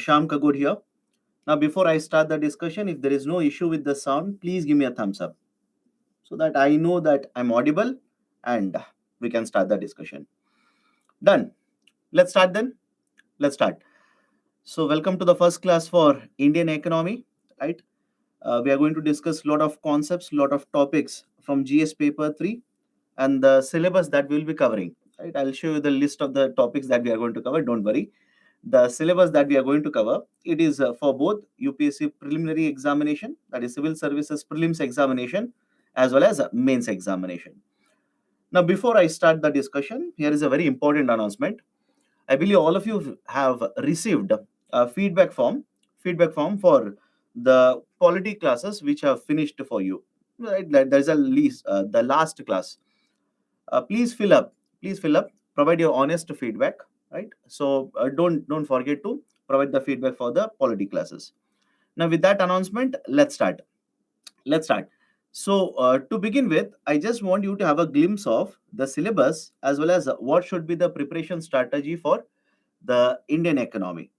Sham Kagur here. Now, before I start the discussion, if there is no issue with the sound, please give me a thumbs up so that I know that I'm audible and we can start the discussion. Done. Let's start then. Let's start. So, welcome to the first class for Indian economy, right? We are going to discuss a lot of concepts, lot of topics from GS paper 3 and the syllabus that we'll be covering. Right? I'll show you the list of the topics that we are going to cover. Don't worry. The syllabus that we are going to cover, it is for both UPSC preliminary examination, that is civil services prelims examination, as well as mains examination. Now, before I start the discussion, here is a very important announcement. I believe all of you have received a feedback form for the quality classes which have finished for you. Right? There's a list, the last class. Please fill up. Provide your honest feedback. Right. So don't forget to provide the feedback for the quality classes. Now, with that announcement, let's start. So to begin with, I just want you to have a glimpse of the syllabus as well as what should be the preparation strategy for the Indian economy.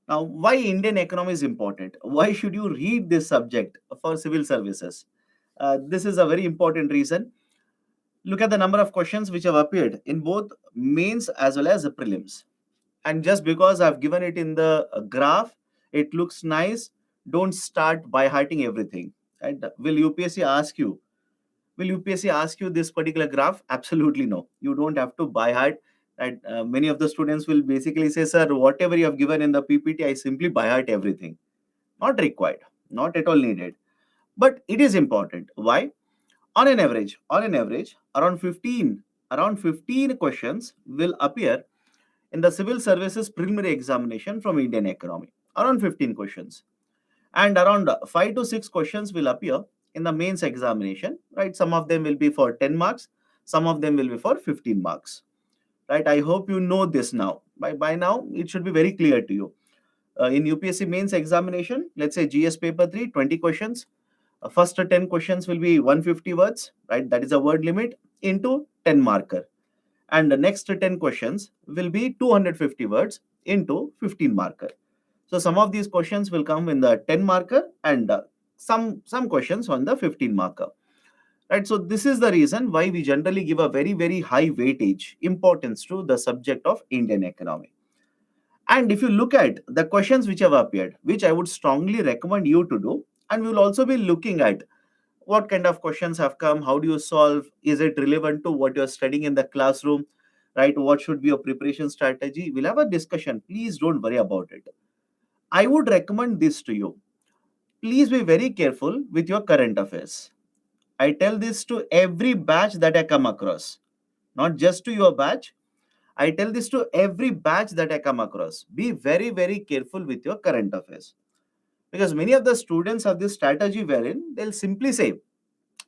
Now, why Indian economy is important? Why should you read this subject for civil services? This is a very important reason. Look at the number of questions which have appeared in both mains as well as the prelims. And just because I've given it in the graph, it looks nice. Don't start by hearting everything. Right? Will UPSC ask you? Will UPSC ask you this particular graph? Absolutely no. You don't have to by heart. Right? Many of the students will basically say, sir, whatever you have given in the PPT, I simply by heart everything. Not required. Not at all needed. But it is important. Why? On an average, around 15 questions will appear in the civil services preliminary examination from Indian economy. Around 15 questions. And around 5 to 6 questions will appear in the mains examination, right? Some of them will be for 10 marks, some of them will be for 15 marks, right? I hope you know this now. By now, it should be very clear to you. In UPSC mains examination, let's say GS paper 3, 20 questions. First 10 questions will be 150 words, right? That is a word limit into 10 marker. And the next 10 questions will be 250 words into 15 marker. So some of these questions will come in the 10 marker and some questions on the 15 marker. Right, so this is the reason why we generally give a very high weightage importance to the subject of Indian economy. And if you look at the questions which have appeared, which I would strongly recommend you to do, and we will also be looking at what kind of questions have come, how do you solve, is it relevant to what you're studying in the classroom, right? What should be your preparation strategy? We'll have a discussion. Please don't worry about it. I would recommend this to you. Please be very careful with your current affairs. I tell this to every batch that I come across, not just to your batch. I tell this to every batch that I come across. Be very careful with your current affairs. Because many of the students have this strategy wherein they'll simply say,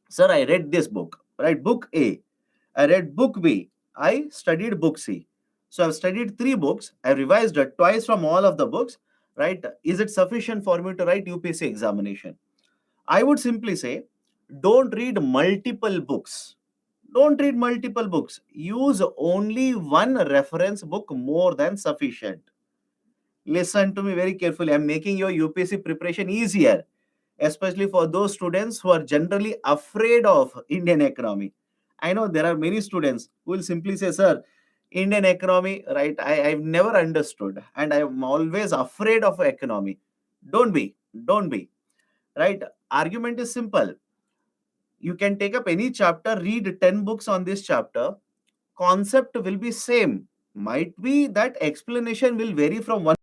sir, I read this book, right? Book A. I read book B. I studied book C. So I've studied 3 books. I revised it twice from all of the books, right? Is it sufficient for me to write UPSC examination? I would simply say, don't read multiple books. Don't read multiple books. Use only one reference book more than sufficient. Listen to me very carefully. I'm making your UPSC preparation easier, especially for those students who are generally afraid of Indian economy. I know there are many students who will simply say, sir, Indian economy, right? I've never understood and I'm always afraid of economy. Don't be, right? Argument is simple. You can take up any chapter, read 10 books on this chapter. Concept will be same. Might be that explanation will vary from one